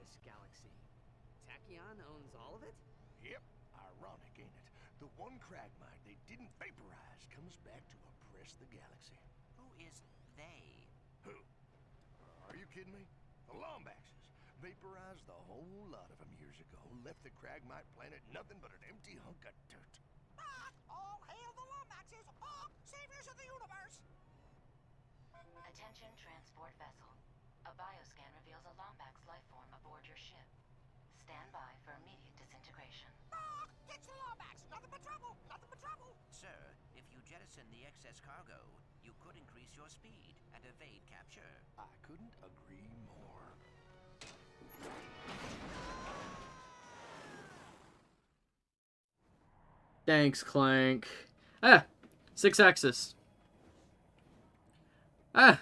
this galaxy. Tachyon owns all of it? Yep, ironic, ain't it? The one Cragmite they didn't vaporize comes back to oppress the galaxy. Who is they? Who? Are you kidding me? The Lombaxes. Vaporized the whole lot of them years ago. Left the Cragmite planet nothing but an empty hunk of dirt. All hail the Lombaxes! Saviors of the universe! Attention transport vessel. A bioscan reveals a Lombax life form aboard your ship. Stand by for immediate disintegration. It's the Lombax! Nothing but trouble! Nothing but trouble! Sir, if you jettison the excess cargo, you could increase your speed and evade capture. I couldn't agree more. Thanks, Clank. Ah! 6-axis. Ah!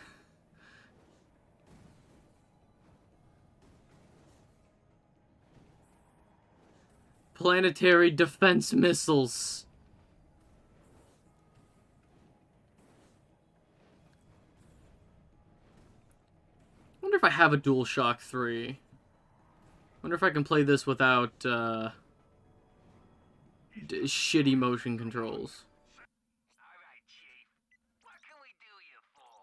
Planetary defense missiles. I wonder if I have a DualShock 3. Wonder if I can play this without shitty motion controls. Alright, Chief. What can we do you for?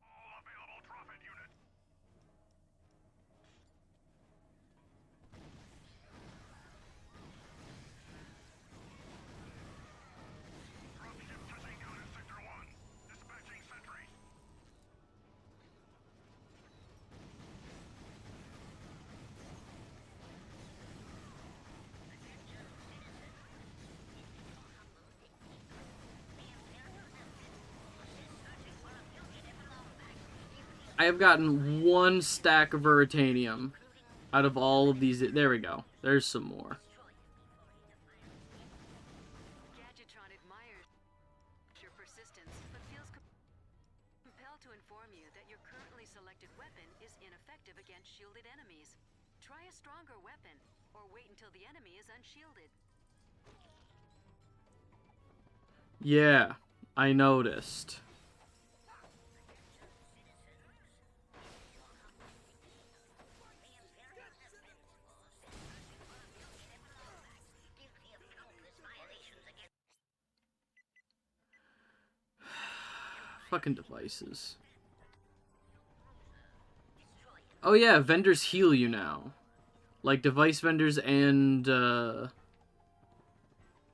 All available Prophet units. Dropship touching down in Sector 1. Dispatching sentries. I have gotten 1 stack of Veritanium out of all of these. There we go. There's some more. Gadgetron admires your persistence, but feels compelled to inform you that your currently selected weapon is ineffective against shielded enemies. Try a stronger weapon, or wait until the enemy is unshielded. Yeah, I noticed. Fucking devices. Oh yeah, vendors heal you now. Like device vendors and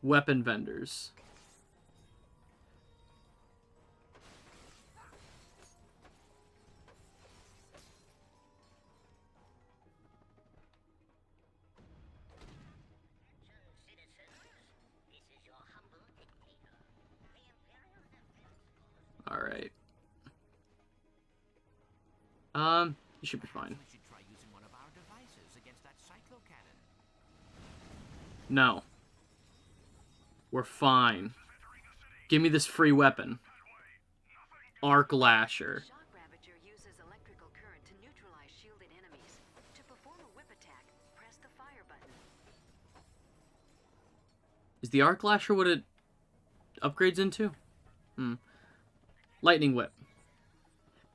weapon vendors. Alright. You should be fine. We should try using one of our devices against that cyclocannon. No. We're fine. Give me this free weapon. Arc Lasher. Shock Ravager uses electrical current to neutralize shielded enemies. To perform a whip attack, press the fire button. Is the Arc Lasher what it upgrades into? Lightning Whip.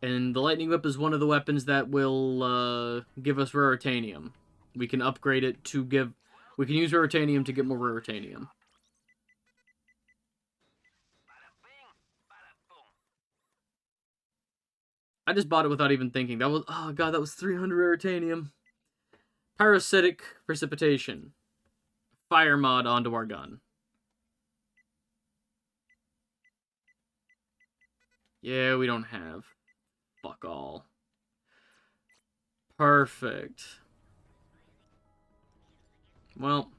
And the Lightning Whip is one of the weapons that will give us Raritanium. We can upgrade it to give... We can use Raritanium to get more Raritanium. I just bought it without even thinking. That was... Oh god, that was 300 Raritanium. Parasitic Precipitation. Fire mod onto our gun. Yeah, we don't have. Fuck all. Perfect. Well.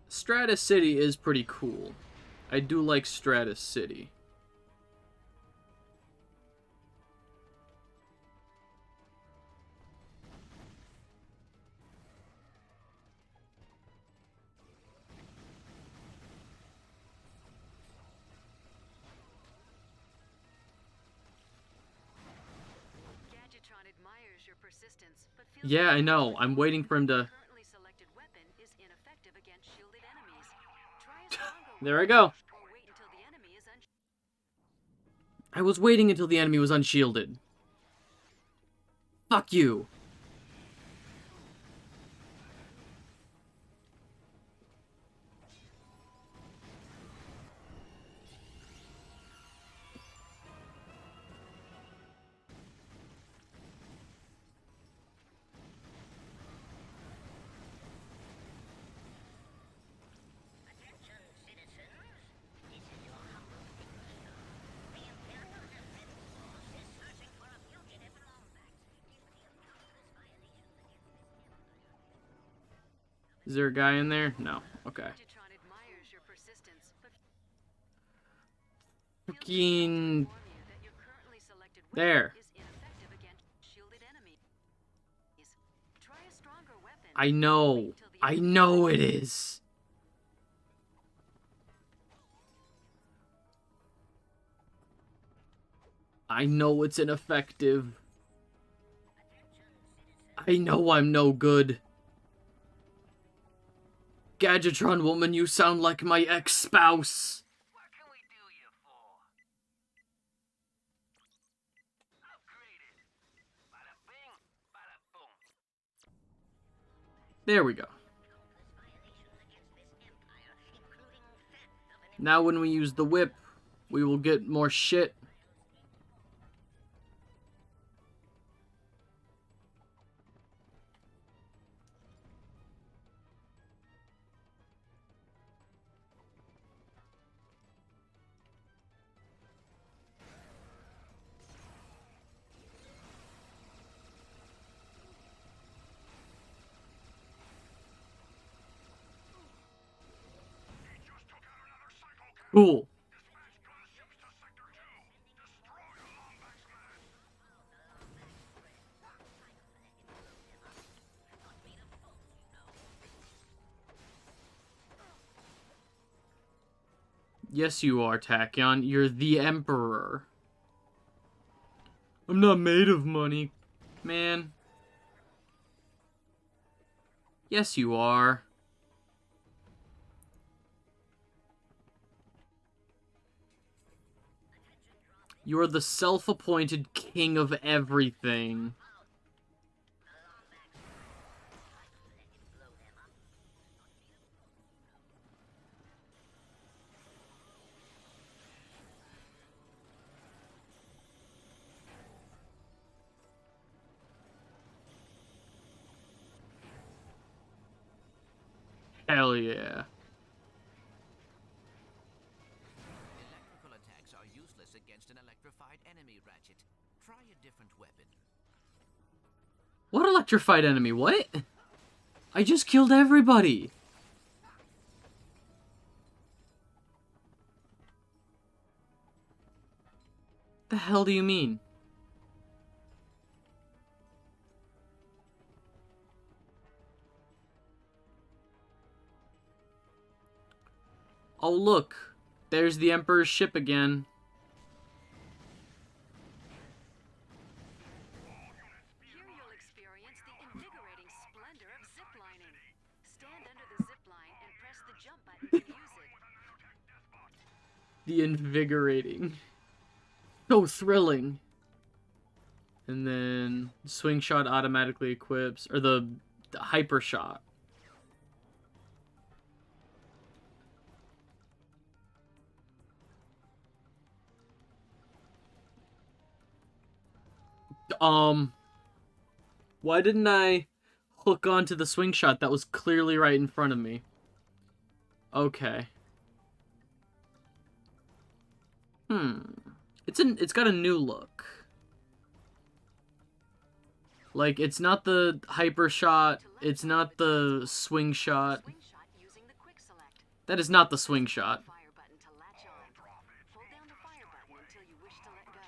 Stratus City is pretty cool. I do like Stratus City. Gadgetron admires your persistence, but feels Yeah, I know. I'm waiting for him to... currently There I go. Or wait until the enemy is I was waiting until the enemy was unshielded. Fuck you. Is there a guy in there? No. Okay. Megatron admires your persistence, but Fucking... inform you that your currently selected weapon There. is ineffective against shielded enemies. Try a stronger weapon. I know. I know it is. I know it's ineffective. I know I'm no good. Gadgetron woman, you sound like my ex-spouse. What can we do you for? Upgraded. Bada bing, bada boom. There we go. Now when we use the whip, we will get more shit. Cool. Yes, you are, Tachyon. You're the Emperor. I'm not made of money, man. Yes, you are. You're the self-appointed king of everything. Hell yeah. Electrical attacks are useless against an electrified enemy, Ratchet. Try a different weapon. What electrified enemy? What? I just killed everybody. The hell do you mean? Oh, look. There's the Emperor's ship again. Here you'll experience the invigorating splendor of ziplining. Stand under the zipline and press the jump button to use it. The invigorating. So thrilling. And then swing shot automatically equips, or the hyper shot. Why didn't I hook onto the swing shot that was clearly right in front of me? Okay. It's got a new look. Like, it's not the hyper shot, it's not the swing shot. Swing shot using the quick select. That is not the swing shot. Fire button to latch on. Hold down the fire button until you wish to let go.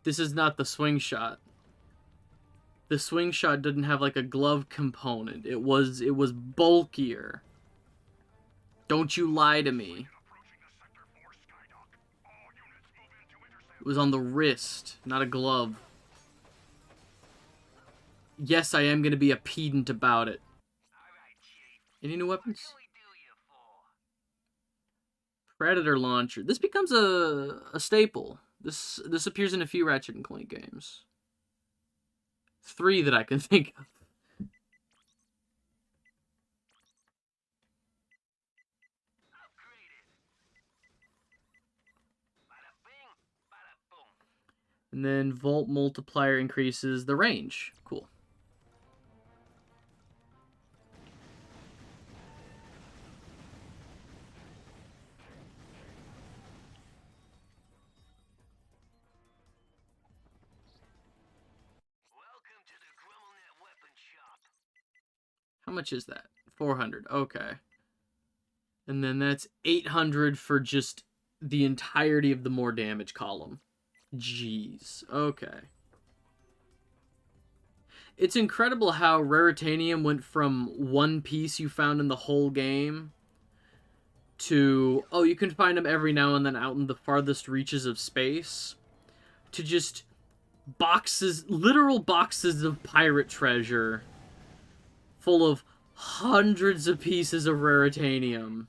This is not the swing shot. The swing shot didn't have like a glove component. It was bulkier. Don't you lie to me. It was on the wrist, not a glove. Yes, I am gonna be a pedant about it. All right, Chief. Any new What weapons? can we do you Predator launcher. This becomes a staple. This appears in a few Ratchet and Clank games. 3 that I can think of. And then Volt Multiplier increases the range. Cool. How much is that? 400. Okay. And then that's 800 for just the entirety of the more damage column. Jeez. Okay. It's incredible how Raritanium went from one piece you found in the whole game to, oh, you can find them every now and then out in the farthest reaches of space, to just boxes, literal boxes of pirate treasure full of hundreds of pieces of Raritanium.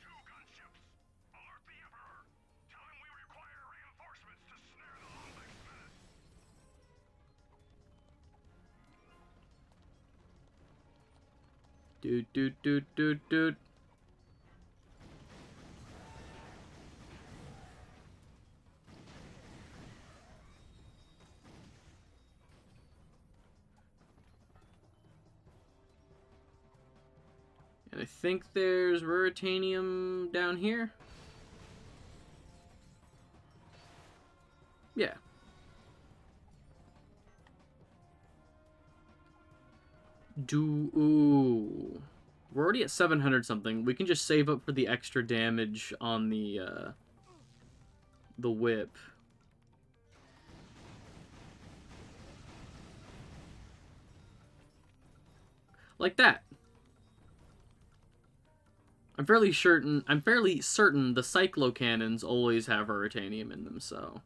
Dude, dude, dude, dude, dude. And I think there's Raritanium down here. Yeah. Ooh. We're already at 700 something. We can just save up for the extra damage on the whip. Like that. I'm fairly certain the cyclo cannons always have Raritanium in them, so.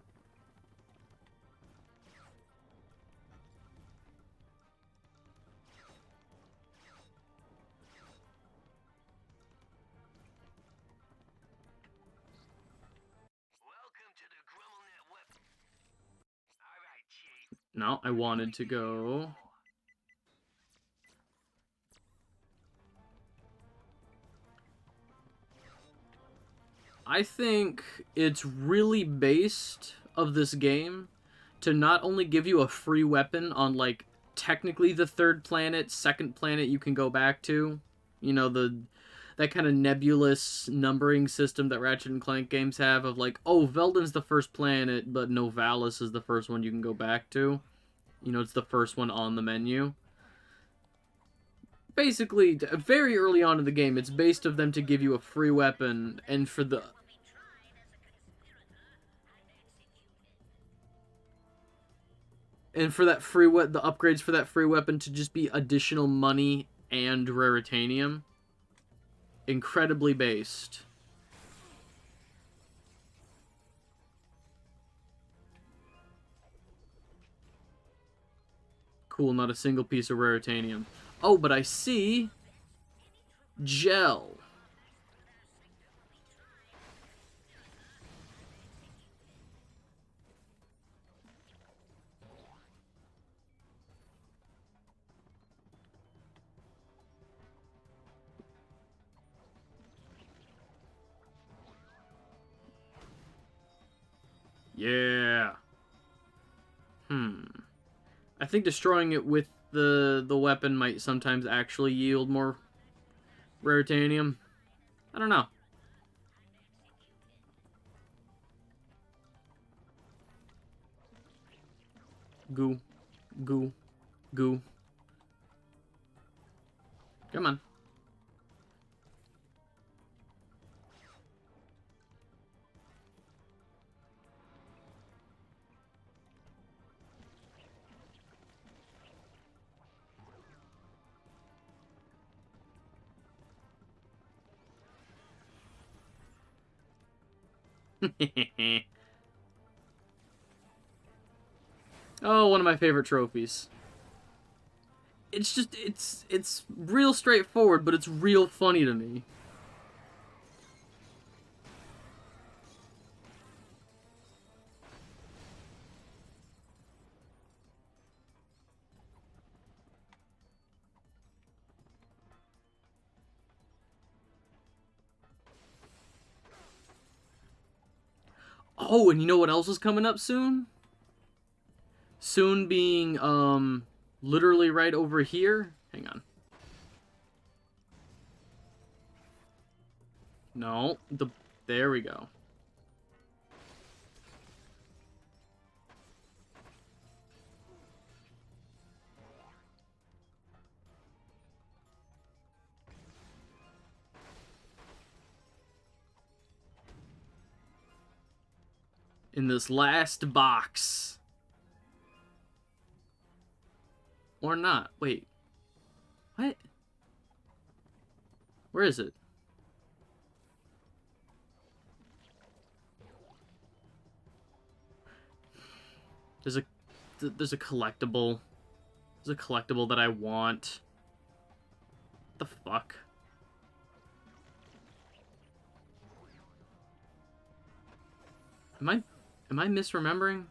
No, I wanted to go. I think it's really based of this game to not only give you a free weapon on, like, technically the third planet, second planet you can go back to. You know, that kind of nebulous numbering system that Ratchet and Clank games have of, like, oh, Veldin's the first planet, but Novalis is the first one you can go back to. You know, it's the first one on the menu. Basically, very early on in the game, it's based of them to give you a free weapon, and for the... And for that free the upgrades for that free weapon to just be additional money and Raritanium. Incredibly based. Cool, not a single piece of Raritanium. Oh, but I see gel. Yeah. I think destroying it with the weapon might sometimes actually yield more Raritanium. I don't know. Goo. Goo. Goo. Come on. Oh, one of my favorite trophies. It's just, it's real straightforward, but it's real funny to me. Oh, and you know what else is coming up soon? Soon being, literally right over here. Hang on. No, there we go. In this last box. Or not. Wait. What? Where is it? There's a collectible. There's a collectible that I want. What the fuck? Am I misremembering?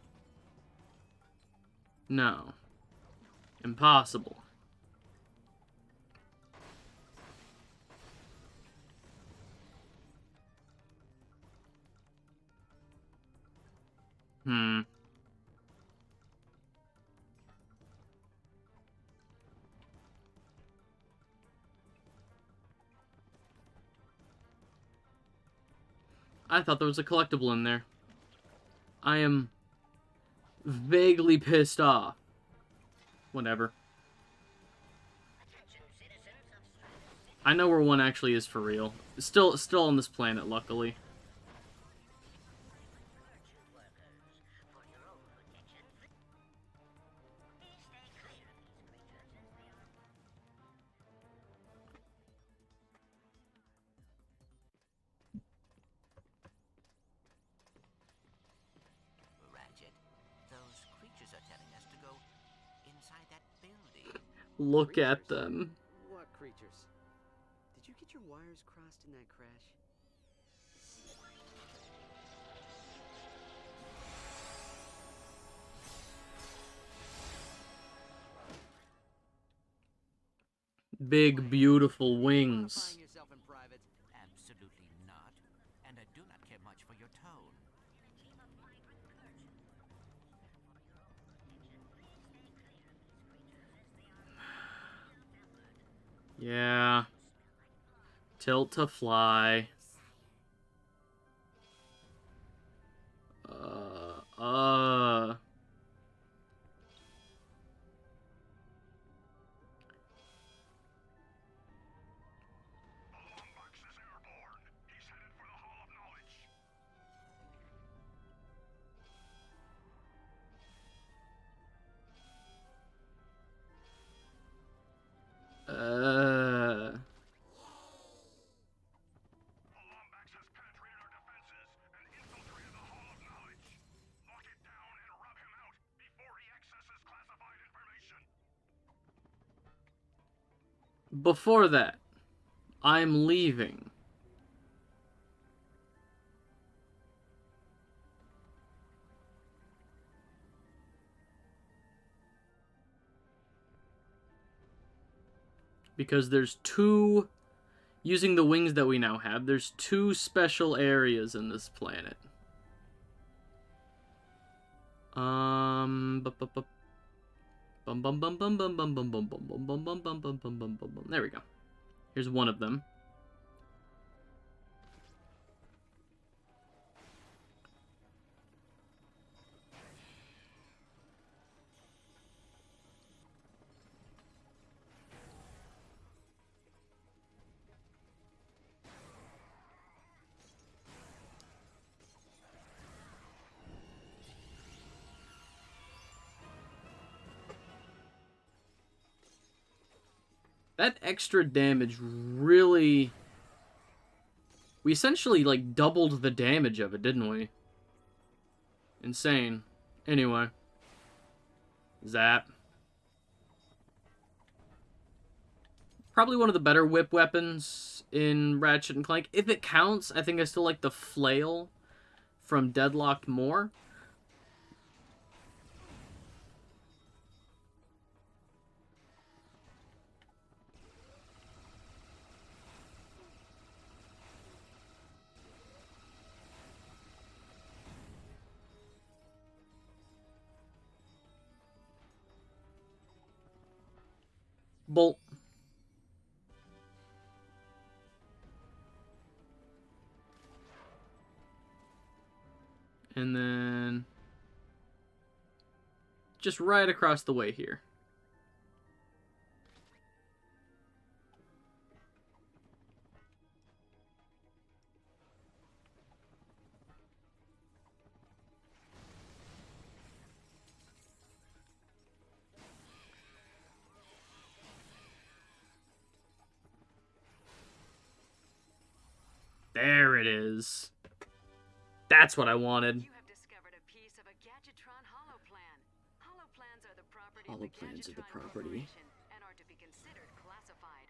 No. Impossible. I thought there was a collectible in there. I am vaguely pissed off. Whatever. I know where one actually is for real. It's still on this planet, luckily. Ratchet, those creatures are telling us to go inside that building. Look Creatures? at them. What creatures? Did you get your wires crossed in that crash? Big, beautiful wings. Modifying yourself in private. Absolutely not. And I do not care much for your tone. Yeah. Tilt to fly. Lombax is airborne. He's headed for the Hall of Knowledge. The Lombax has penetrated our defenses and infiltrated the Hall of Knowledge. Lock it down and rub him out before he accesses classified information. Before that, I'm leaving. Because there's two, using the wings that we now have, there's two special areas in this planet. There we go. Here's one of them. That extra damage really... We essentially, like, doubled the damage of it, didn't we? Insane. Anyway. Zap. Probably one of the better whip weapons in Ratchet and Clank. If it counts, I think I still like the flail from Deadlocked more. Bolt. And then just right across the way here. There it is. That's what I wanted. You have discovered a piece of a Gadgetron holoplan. Holoplans are the property of the Holoplans are the Gadgetron property. Corporation and are to be considered classified.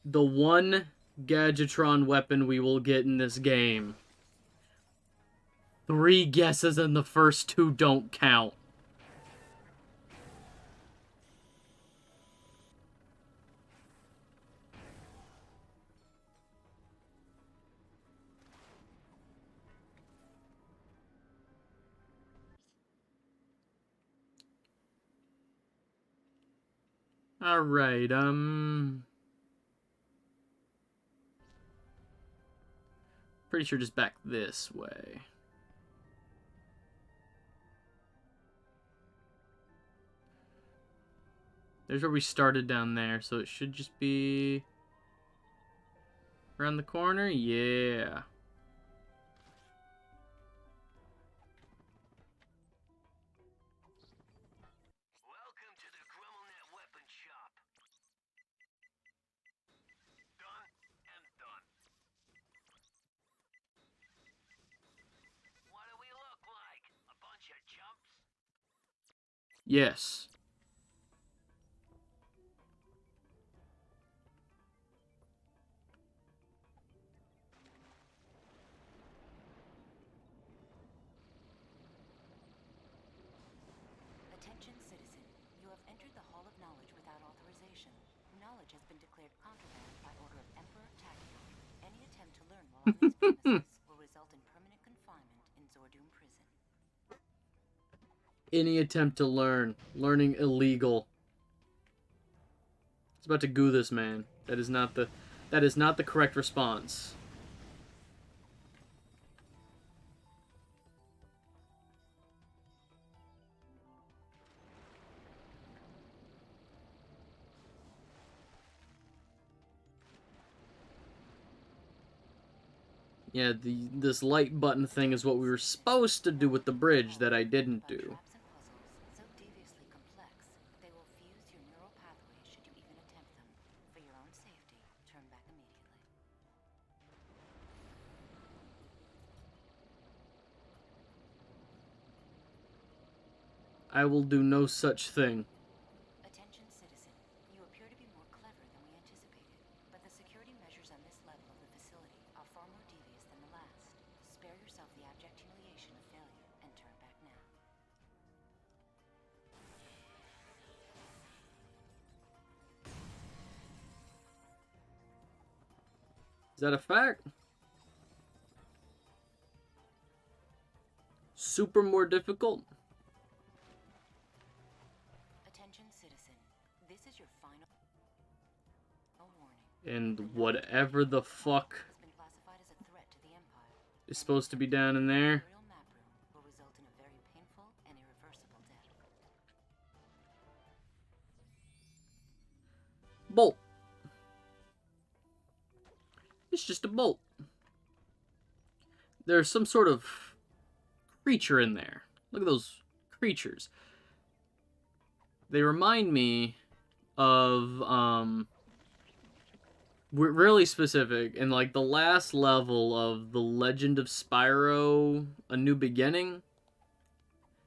The one Gadgetron weapon we will get in this game. 3 guesses and the first 2 don't count. Alright, pretty sure just back this way. There's where we started down there, so it should just be around the corner. Yeah. Welcome to the Grummelnet Weapon Shop. Done and done. What do we look like? A bunch of chumps? Yes. Attention, citizen. You have entered the Hall of Knowledge without authorization. Knowledge has been declared contraband by order of Emperor Tachyon. Any attempt to learn while on these premises will result in permanent confinement in Zordoom Prison. Any attempt to learn. Learning illegal. It's about to goo this man. That is not the correct response. Yeah, this light button thing is what we were supposed to do with the bridge that I didn't do. Traps and puzzles so deviously complex, they will fuse your neural pathways should you even attempt them. For your own safety, turn back immediately. I will do no such thing. Attention, citizen. You appear to be more clever than we anticipated, but the security measures on this level of the facility are far more devious than the last. Spare yourself the abject humiliation of failure and turn back now. Is that a fact? Super more difficult? Attention, citizen. This is your final warning. And whatever the fuck Has been classified as a threat to the Empire. is supposed to be down in there. Imperial map room will result in a very painful and irreversible death. Bolt. It's just a bolt. There's some sort of creature in there. Look at those creatures. They remind me of, we're really specific, in like the last level of The Legend of Spyro, A New Beginning.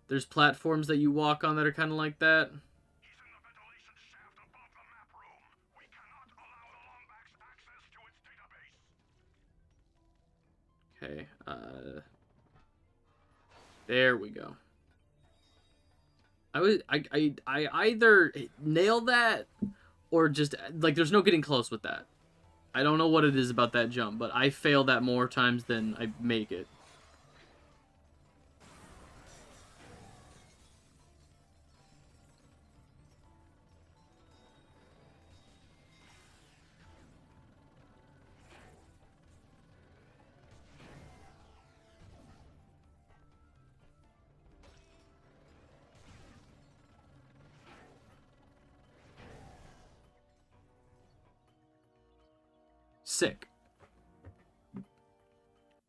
There's platforms that you walk on that are kind of like that. He's in the ventilation shaft above the map room. We cannot allow the Lombax access to its database. Okay, there we go. I either nail that or just, like, there's no getting close with that. I don't know what it is about that jump, but I fail that more times than I make it. Sick.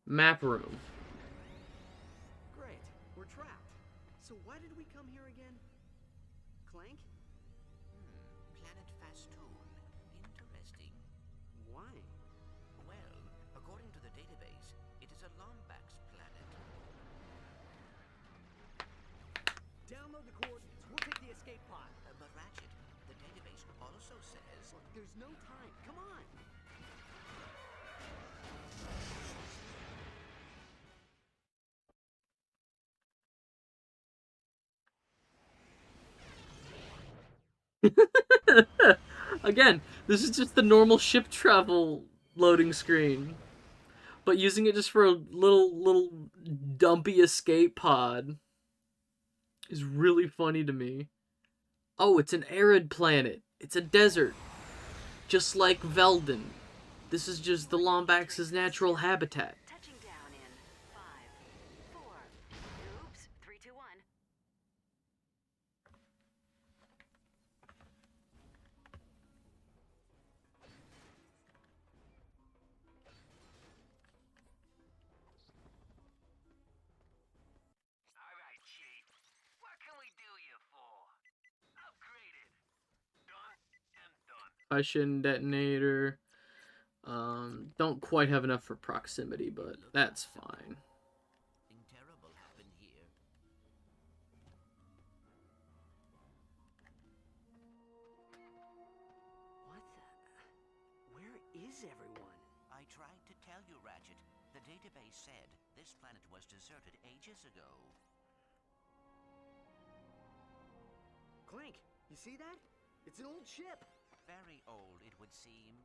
Map room. Great. We're trapped. So why did we come here again? Clank? Planet Fastoon. Interesting. Why? Well, according to the database, it is a Lombax planet. Download the coordinates. We'll take the escape pod. But Ratchet, the database also says... Look, there's no time. Come on. Again, this is just the normal ship travel loading screen. But using it just for a little dumpy escape pod is really funny to me. Oh, it's an arid planet. It's a desert. Just like Veldin. This is just the Lombaxes' natural habitat. Touching down in 5, 4. Oops, 3, 2, 1. Alright, Chief. What can we do you for? Upgraded. Done and done. Question detonator. Don't quite have enough for proximity, but that's fine. Something terrible happened here. What the... Where is everyone? I tried to tell you, Ratchet. The database said this planet was deserted ages ago. Clank, you see that? It's an old ship. Very old, it would seem.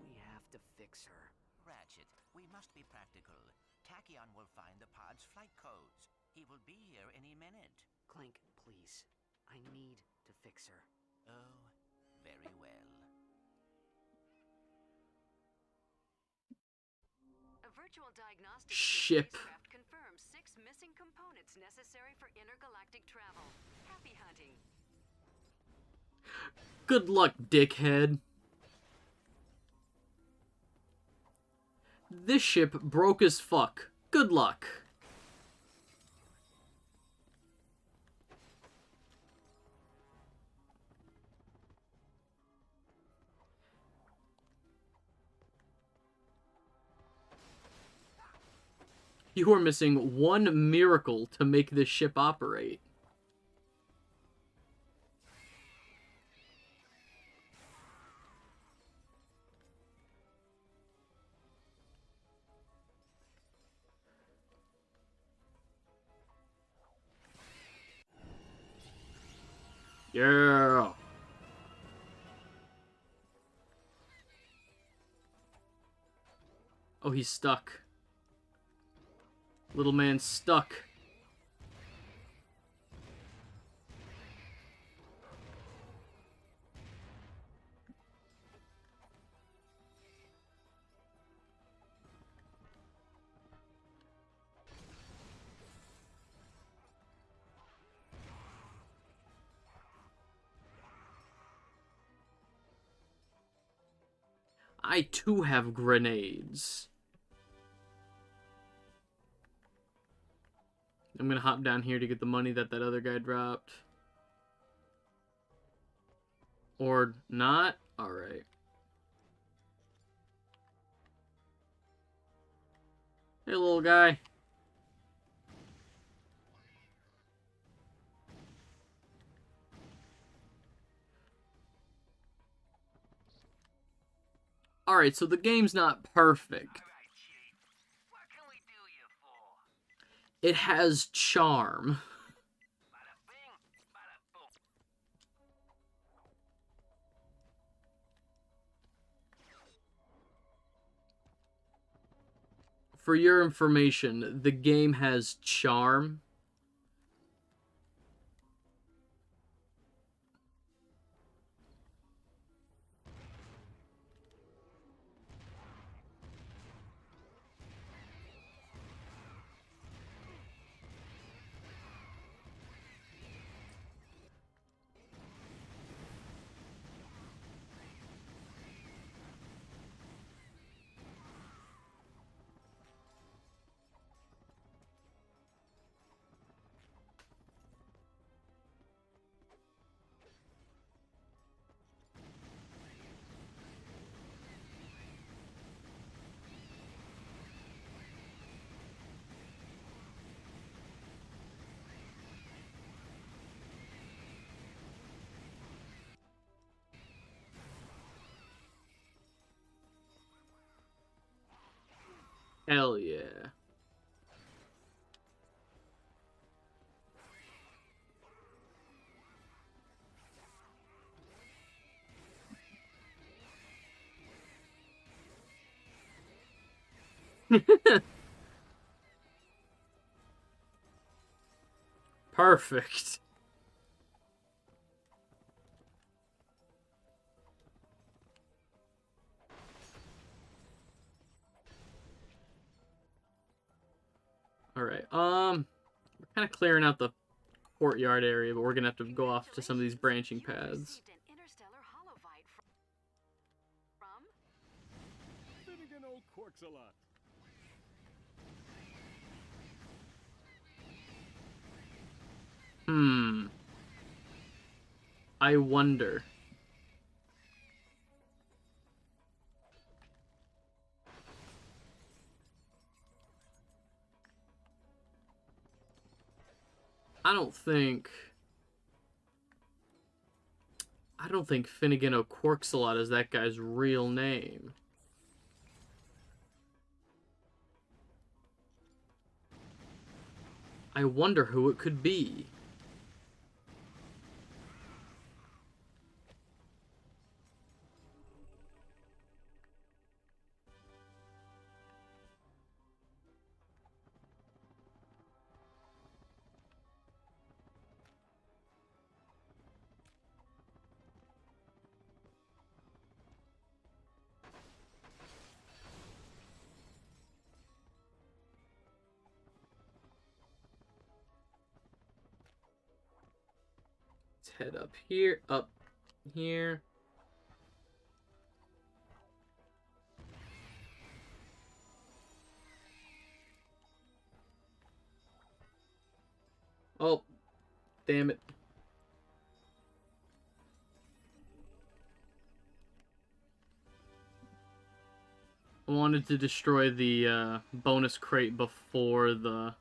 We have to fix her. Ratchet, we must be practical. Tachyon will find the pod's flight codes. He will be here any minute. Clank, please. I need to fix her. Oh, very well. A virtual diagnostic Ship. of the spacecraft confirms 6 missing components necessary for intergalactic travel. Happy hunting. Good luck, dickhead. This ship broke as fuck. Good luck. You are missing one miracle to make this ship operate. Yeah. Oh, he's stuck. Little man's stuck. I too have grenades. I'm gonna hop down here to get the money that other guy dropped. Or not? Alright. Hey, little guy. Alright, so the game's not perfect. It has charm. For your information, the game has charm. Hell yeah. Perfect. All right. We're kind of clearing out the courtyard area, but we're gonna have to go off to some of these branching paths. Received an interstellar holovite from Finnegan old corks a lot. I wonder. I don't think Finnegan O'Corksalot is that guy's real name. I wonder who it could be. Let's head up here, Oh, damn it. I wanted to destroy the bonus crate before the...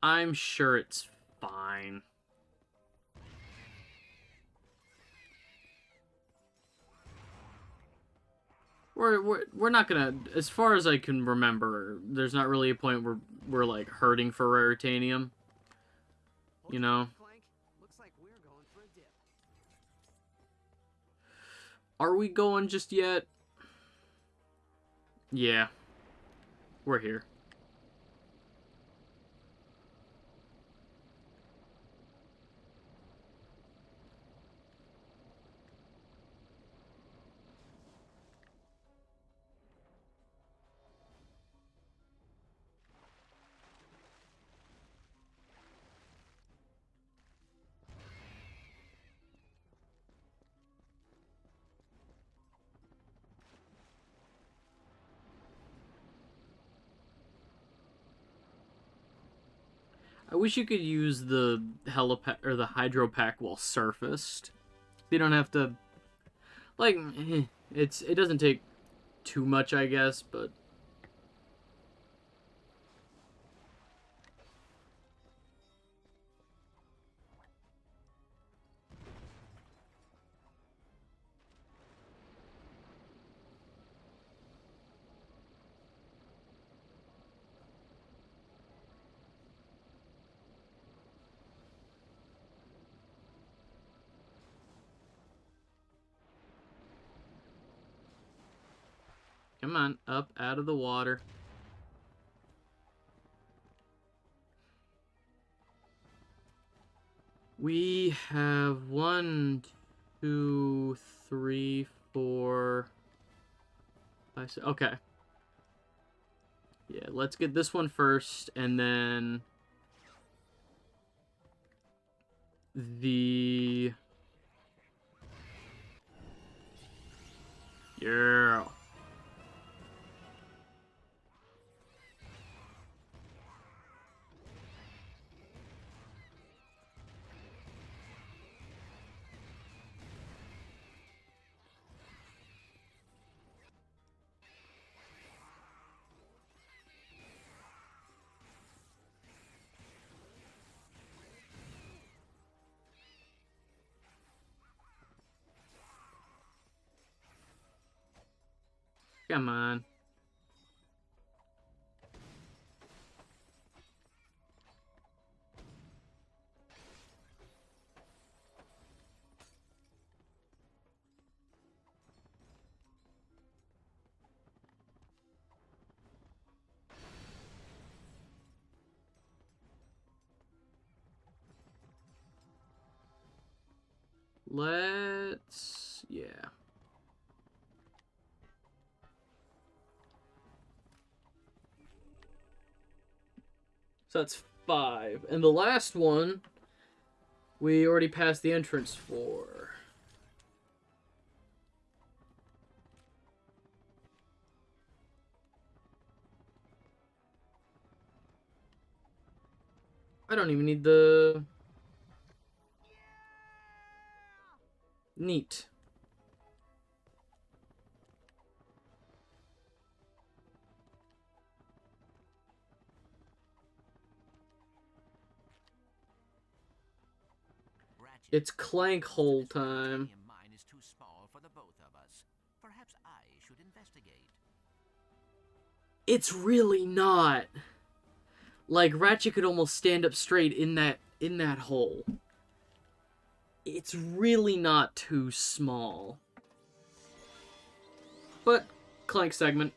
I'm sure it's fine. We're not gonna, as far as I can remember, there's not really a point where we're like hurting for raritanium. You know? Clank, looks like we're going for a dip. Are we going just yet? Yeah. We're here. I wish you could use the helipack or the hydropack while surfaced. You don't have to, like, it doesn't take too much, I guess, but come on, up out of the water. We have 1, 2, 3, 4, 5, 6. Okay. Yeah, let's get this one first, and then the... Yeah. Come on. Yeah. So that's 5. And the last one, we already passed the entrance for. I don't even need the... Neat. Ratchet, It's Clank whole time. mine is too small for the both of us. Perhaps I should investigate. It's really not. Like, Ratchet could almost stand up straight in that hole. It's really not too small. But, Clank segment.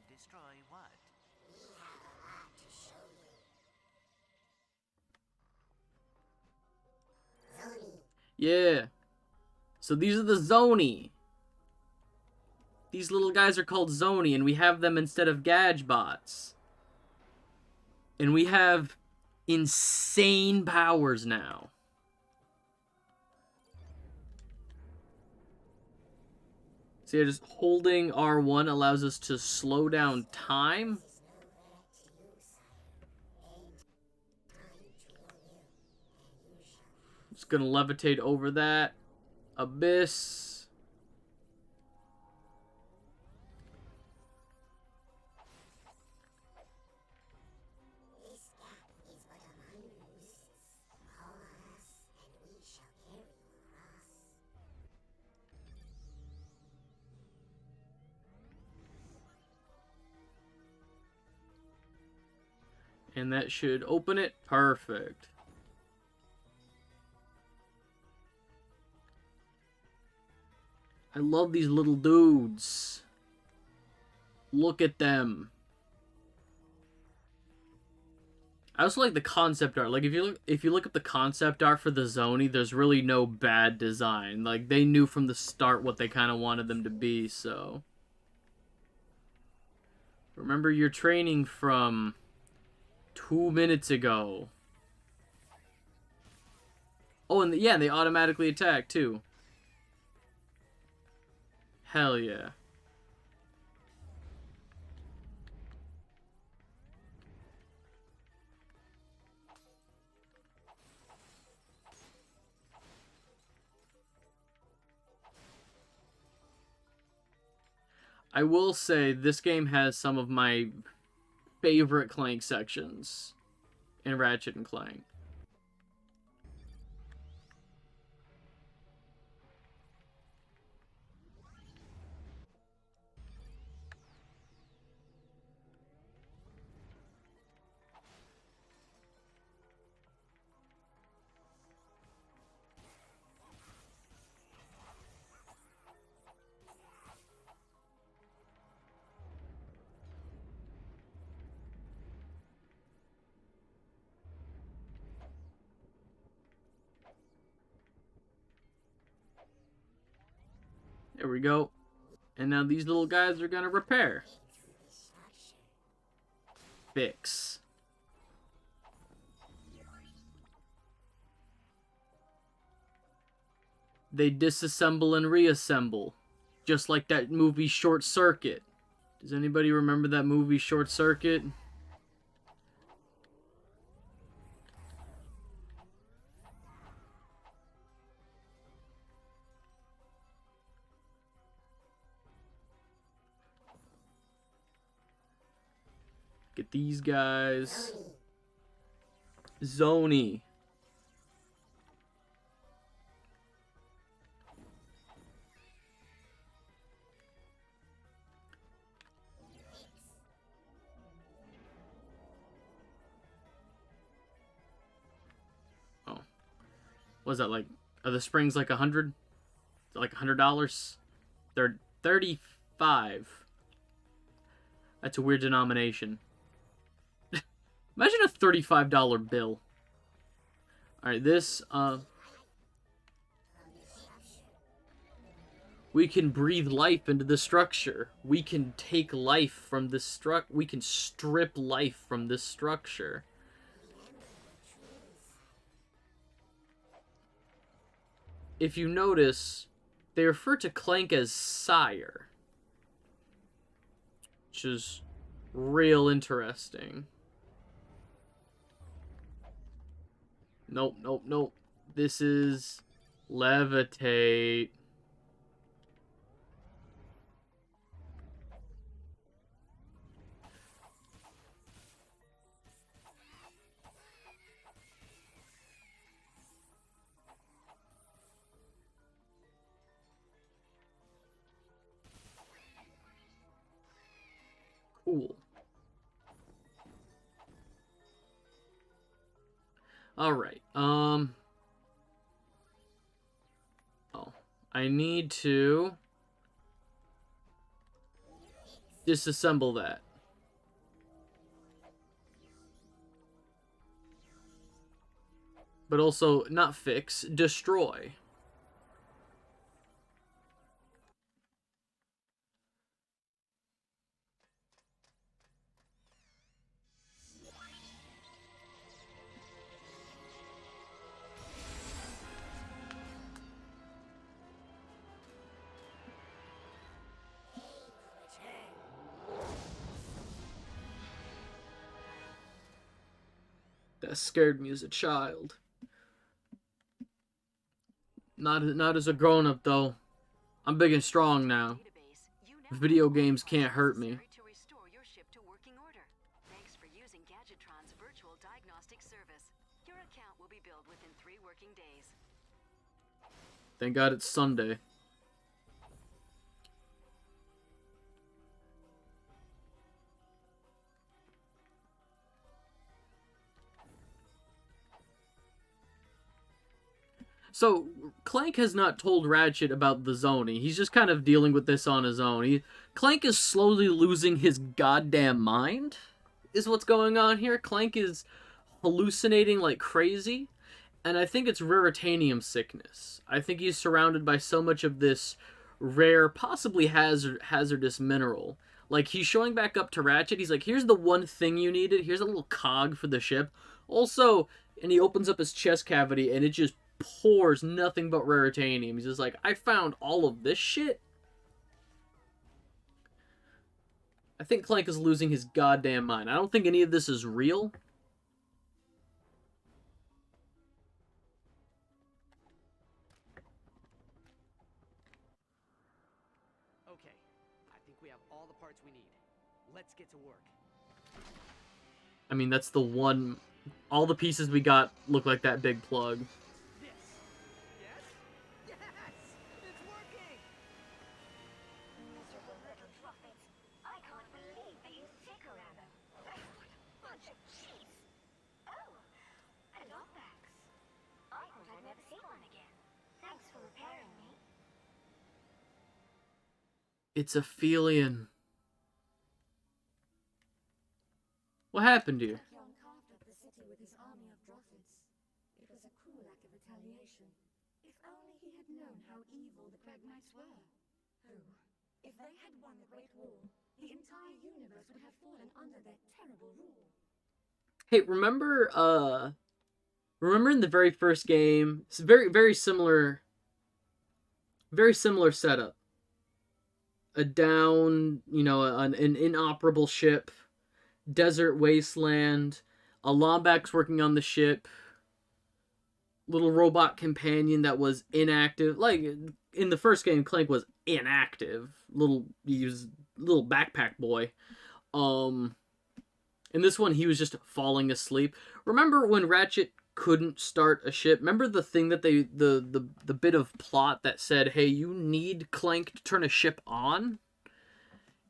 Destroy what? Yeah. So these are the Zoni. These little guys are called Zoni, and we have them instead of Gadgebots. And we have insane powers now. So yeah, just holding R1 allows us to slow down time. Just gonna levitate over that abyss. And that should open it. Perfect. I love these little dudes. Look at them. I also like the concept art. Like if you look up the concept art for the Zoni, there's really no bad design. Like they knew from the start what they kind of wanted them to be, so remember your training from 2 minutes ago. Oh, and yeah, they automatically attack too. Hell yeah. I will say this game has some of my favorite Clank sections in Ratchet and Clank. There we go. And now these little guys are gonna repair. Fix. They disassemble and reassemble. Just like that movie Short Circuit. Does anybody remember that movie Short Circuit? Get these guys. Zoni. Was that like? Are the springs like 100? Like $100? They're 35. That's a weird denomination. Imagine a $35 bill. Alright, this, we can breathe life into the structure. We can take life from this we can strip life from this structure. If you notice, they refer to Clank as Sire, which is real interesting. Nope, nope, nope. This is levitate. Cool. Alright, oh. I need to disassemble that. But also, not fix, destroy. That scared me as a child. Not as a grown-up, though. I'm big and strong now. Video games can't hurt me. Thanks for using Gadgetron's virtual diagnostic service. Your account will be billed within 3 working days. Thank God it's Sunday. So, Clank has not told Ratchet about the zoning. He's just kind of dealing with this on his own. Clank is slowly losing his goddamn mind, is what's going on here. Clank is hallucinating like crazy, and I think it's raritanium sickness. I think he's surrounded by so much of this rare, possibly hazardous mineral. Like, he's showing back up to Ratchet. He's like, here's the one thing you needed. Here's a little cog for the ship. Also, and he opens up his chest cavity, and it just pours nothing but raritanium. He's just like, I found all of this shit? I think Clank is losing his goddamn mind. I don't think any of this is real. Okay, I think we have all the parts we need. Let's get to work. I mean, that's the one... All the pieces we got look like that big plug. It's Aphelion. What happened to you? Carved up the city with his army of prophets. It was a cruel act of retaliation. If only he had known how evil the Crag Knights were. Who, if they had won the Great War, the entire universe would have fallen under their terrible rule. Hey, remember in the very first game, it's very similar setup. A down, an inoperable ship, desert wasteland, a Lombax working on the ship, little robot companion that was inactive. Like, in the first game, Clank was inactive. He was little backpack boy. In this one, he was just falling asleep. Remember when Ratchet couldn't start a ship? Remember the thing that the bit of plot that said, hey, you need Clank to turn a ship on?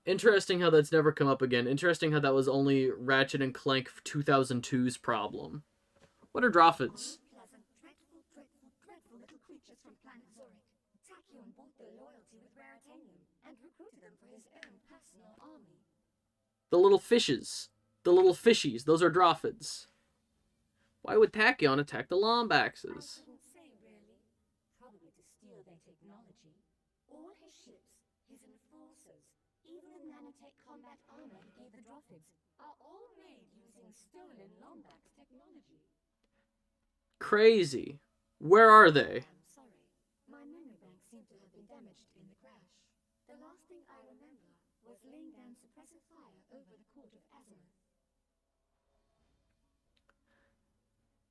Interesting how that's never come up again. Interesting how that was only Ratchet and Clank 2002's problem. What are Drophids? from planet Zurich. Tachyon bought their loyalty with Raritanium and recruited them for his own personal army. The little fishes. The little fishies. Those are Drophids. Why would Tachyon attack the Lombaxes? I couldn't say, really. Probably to steal their technology. All his ships, his enforcers, even the nanotech combat armor he gave the Drophids, are all made using stolen Lombax technology. Crazy. Where are they? I'm sorry. My memory bank seemed to have been damaged in the crash. The last thing I remember was laying down suppressive fire over the court of Azimuth.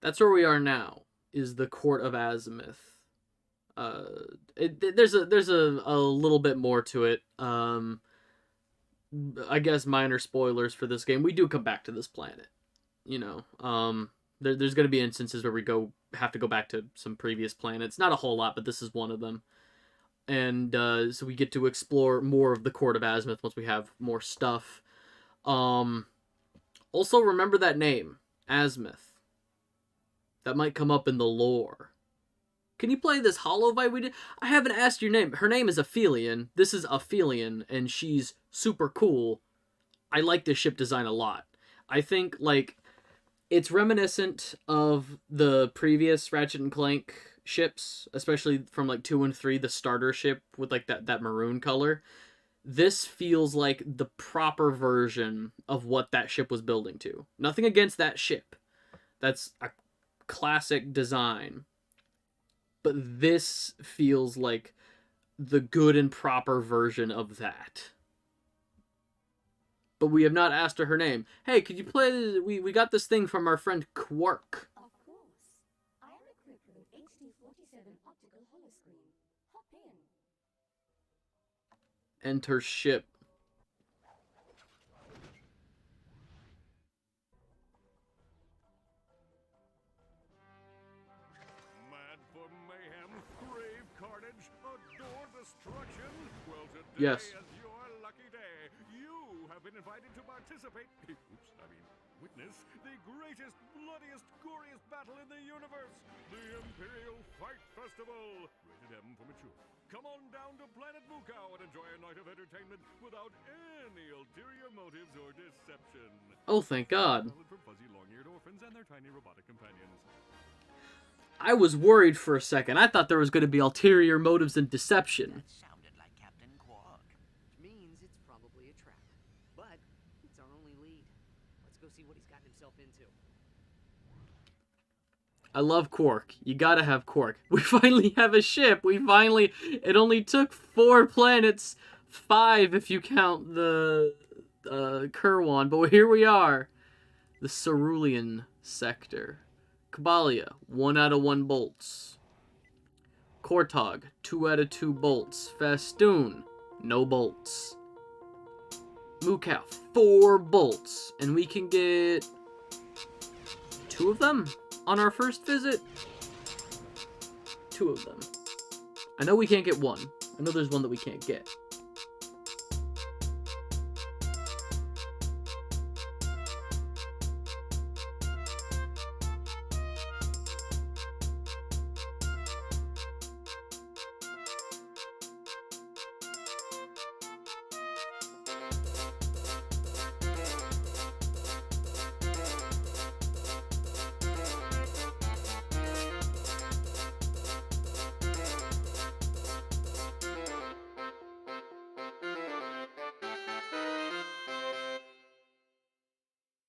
That's where we are now, is the Court of Azimuth. There's a little bit more to it. I guess minor spoilers for this game. We do come back to this planet. You know, there's going to be instances where we have to go back to some previous planets. Not a whole lot, but this is one of them. And so we get to explore more of the Court of Azimuth once we have more stuff. Also, remember that name, Azimuth. That might come up in the lore. Can you play this Hollow-Bite we did? I haven't asked your name. Her name is Aphelion. This is Aphelion, and she's super cool. I like this ship design a lot. I think, like, it's reminiscent of the previous Ratchet and Clank ships, especially from, like, 2 and 3, the starter ship with, like, that maroon color. This feels like the proper version of what that ship was building to. Nothing against that ship. That's a classic design. But this feels like the good and proper version of that. But we have not asked her name. Hey, could you play this? We got this thing from our friend Quark. Of course. I am equipped with an HD47 optical holoscreen. Hop in. Enter ship. Mad for mayhem, crave carnage, adore destruction? Well, today Yes. is your lucky day. You have been invited to participate, witness the greatest, bloodiest, goriest battle in the universe, the Imperial Fight Festival. Rated M for mature. Come on down to Planet Mukau and enjoy a night of entertainment without any ulterior motives or deception. Oh, thank God. From fuzzy long-eared orphans and their tiny robotic companions. I was worried for a second. I thought there was going to be ulterior motives and deception. Sounded like Captain Quark. Which means it's probably a trap. But it's our only lead. Let's go see what he's gotten himself into. I love Quark. You gotta have Quark. We finally have a ship. It only took 4 planets. 5 if you count the Kerwan. But here we are. The Cerulean Sector. Kabalia, 1 out of 1 bolts. Kortog, 2 out of 2 bolts. Fastoon, no bolts. Mukau, 4 bolts. And we can get 2 of them on our first visit. 2 of them. I know we can't get 1. I know there's one that we can't get.